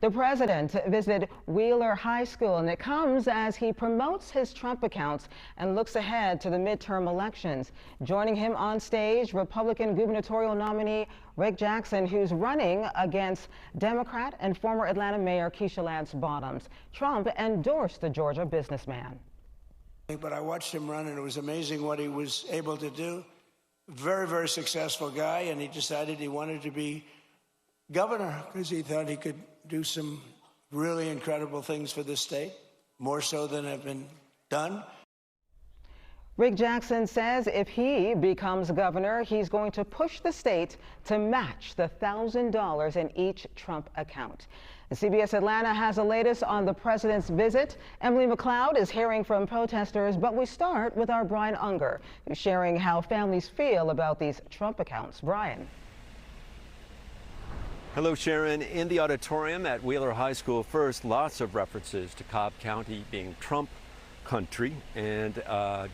The president visited Wheeler High School, and it comes as he promotes his Trump accounts and looks ahead to the midterm elections. Joining him on stage, Republican gubernatorial nominee Rick Jackson, who's running against Democrat and former Atlanta Mayor Keisha Lance Bottoms. Trump endorsed the Georgia businessman. But I watched him run, and it was amazing what he was able to do. Very, very successful guy, and he decided he wanted to be governor because he thought he could do some really incredible things for this state, more so than have been done. Rick Jackson says if he becomes governor, he's going to push the state to match the $1,000 in each Trump account. CBS Atlanta has the latest on the president's visit. Emily McLeod is hearing from protesters, but we start with our Brian Unger, who's sharing how families feel about these Trump accounts. Brian. Hello, Sharon. In the auditorium at Wheeler High School, first, lots of references to Cobb County being Trump country and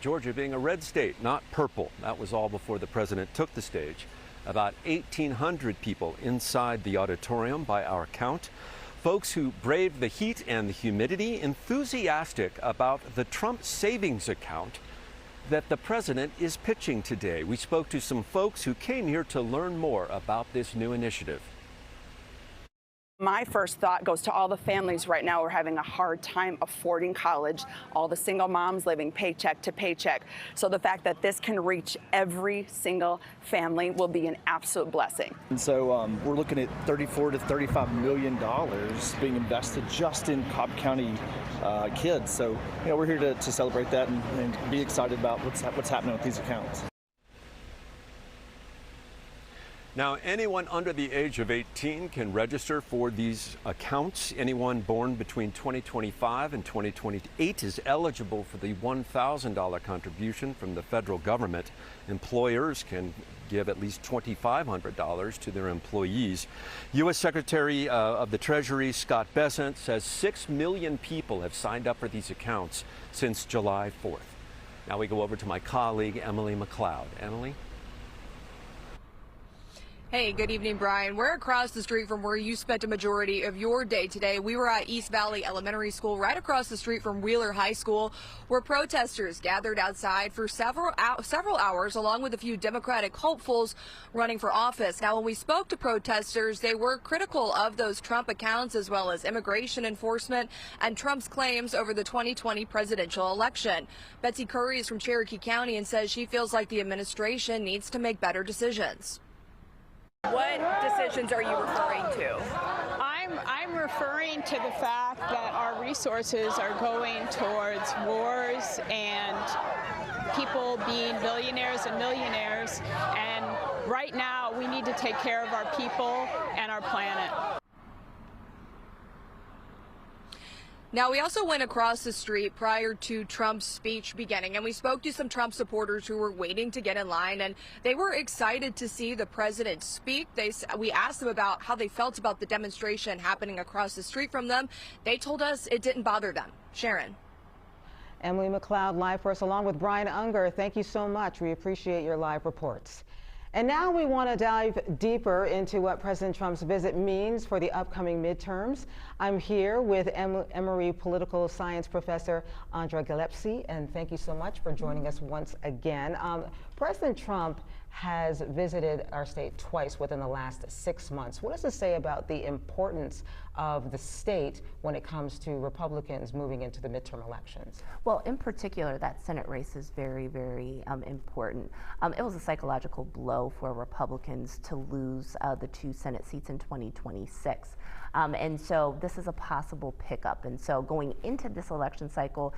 Georgia being a red state, not purple. That was all before the president took the stage. About 1,800 people inside the auditorium by our count. Folks who braved the heat and the humidity, enthusiastic about the Trump savings account that the president is pitching today. We spoke to some folks who came here to learn more about this new initiative. My first thought goes to all the families right now who are having a hard time affording college, all the single moms living paycheck to paycheck. So the fact that this can reach every single family will be an absolute blessing. And so we're looking at $34 to $35 million being invested just in Cobb County kids. So we're here to celebrate that and be excited about what's happening with these accounts. Now, anyone under the age of 18 can register for these accounts. Anyone born between 2025 and 2028 is eligible for the $1,000 contribution from the federal government. Employers can give at least $2,500 to their employees. U.S. Secretary of the Treasury Scott Bessent says 6 million people have signed up for these accounts since July 4th. Now we go over to my colleague, Emily McLeod. Emily? Hey, good evening, Brian. We're across the street from where you spent a majority of your day today. We were at East Valley Elementary School, right across the street from Wheeler High School, where protesters gathered outside for several hours, along with a few Democratic hopefuls running for office. Now, when we spoke to protesters, they were critical of those Trump accounts, as well as immigration enforcement and Trump's claims over the 2020 presidential election. Betsy Curry is from Cherokee County and says she feels like the administration needs to make better decisions. What decisions are you referring to? I'm referring to the fact that our resources are going towards wars and people being billionaires and millionaires, and right now we need to take care of our people and our planet. Now, we also went across the street prior to Trump's speech beginning, and we spoke to some Trump supporters who were waiting to get in line, and they were excited to see the president speak. We asked them about how they felt about the demonstration happening across the street from them. They told us it didn't bother them. Sharon. Emily McLeod live for us along with Brian Unger. Thank you so much. We appreciate your live reports. And now we want to dive deeper into what President Trump's visit means for the upcoming midterms. I'm here with Emory political science professor Andra Gillespie, and thank you so much for joining us once again. President Trump has visited our state twice within the last 6 months. What does this say about the importance of the state when it comes to Republicans moving into the midterm elections? Well, in particular, that Senate race is very, very important. It was a psychological blow for Republicans to lose the 2 Senate seats in 2026. And so this is a possible pickup. And so going into this election cycle,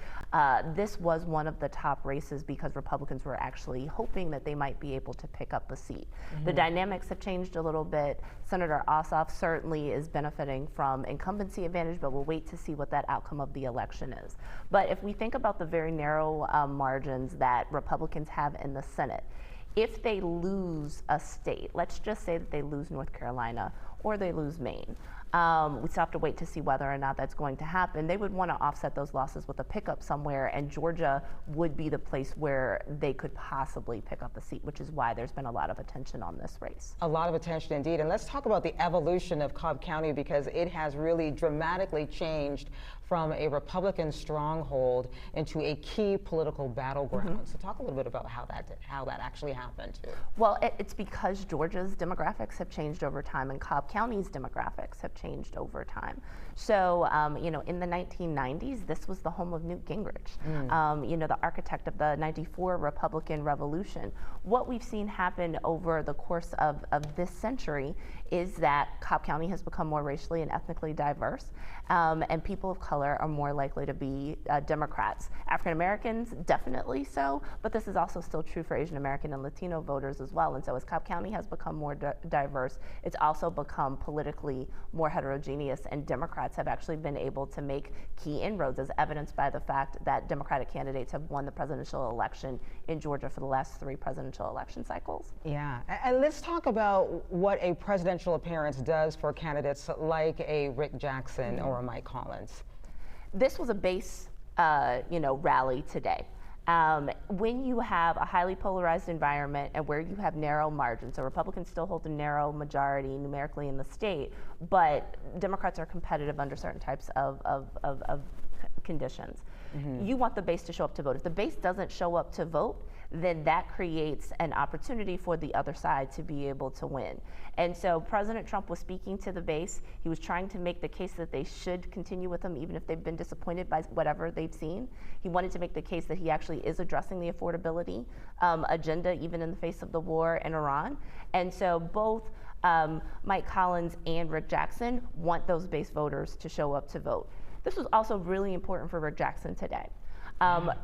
this was one of the top races because Republicans were actually hoping that they might be able to pick up a seat. The dynamics have changed a little bit. Senator Ossoff certainly is benefiting from incumbency advantage, but we'll wait to see what that outcome of the election is. But if we think about the very narrow margins that Republicans have in the Senate, if they lose a state, let's just say that they lose North Carolina or they lose Maine, We still have to wait to see whether or not that's going to happen. They would want to offset those losses with a pickup somewhere, and Georgia would be the place where they could possibly pick up a seat, which is why there's been a lot of attention on this race. A lot of attention indeed. And let's talk about the evolution of Cobb County, because it has really dramatically changed from a Republican stronghold into a key political battleground. So talk a little bit about how that actually happened too. Well, it's because Georgia's demographics have changed over time, and Cobb County's demographics have changed over time. So, you know, in the 1990s, this was the home of Newt Gingrich, you know, the architect of the '94 Republican Revolution. What we've seen happen over the course of this century is that Cobb County has become more racially and ethnically diverse, and people of color are more likely to be Democrats. African Americans, definitely so, but this is also still true for Asian American and Latino voters as well. And so as Cobb County has become more diverse, it's also become politically more heterogeneous, and Democrats have actually been able to make key inroads, as evidenced by the fact that Democratic candidates have won the presidential election in Georgia for the last 3 presidential election cycles. Yeah, and let's talk about what a presidential appearance does for candidates like a Rick Jackson or a Mike Collins. This was a base, you know, rally today. When you have a highly polarized environment and where you have narrow margins, so Republicans still hold a narrow majority numerically in the state, but Democrats are competitive under certain types of conditions. You want the base to show up to vote. If the base doesn't show up to vote, then that creates an opportunity for the other side to be able to win. And so President Trump was speaking to the base. He was trying to make the case that they should continue with him, even if they've been disappointed by whatever they've seen. He wanted to make the case that he actually is addressing the affordability agenda, even in the face of the war in Iran. And so both Mike Collins and Rick Jackson want those base voters to show up to vote. This was also really important for Rick Jackson today.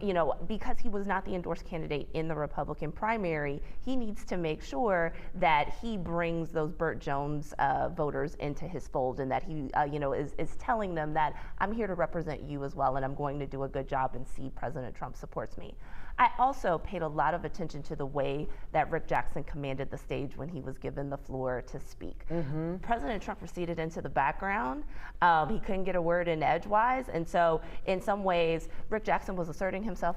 You know, because he was not the endorsed candidate in the Republican primary, he needs to make sure that he brings those Burt Jones voters into his fold, and that he, you know, is telling them that I'm here to represent you as well, and I'm going to do a good job and see President Trump supports me. I also paid a lot of attention to the way that Rick Jackson commanded the stage when he was given the floor to speak. President Trump receded into the background. He couldn't get a word in edgewise, and so in some ways, Rick Jackson was asserting himself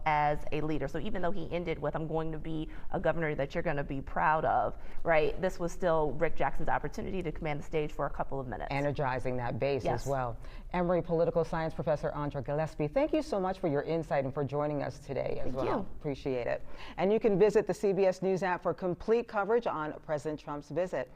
as a leader. So even though he ended with, I'm going to be a governor that you're going to be proud of, right? This was still Rick Jackson's opportunity to command the stage for a couple of minutes. Energizing that base as well. Emory political science professor Andra Gillespie, thank you so much for your insight and for joining us today as well. Thank you. Appreciate it. And you can visit the CBS News app for complete coverage on President Trump's visit.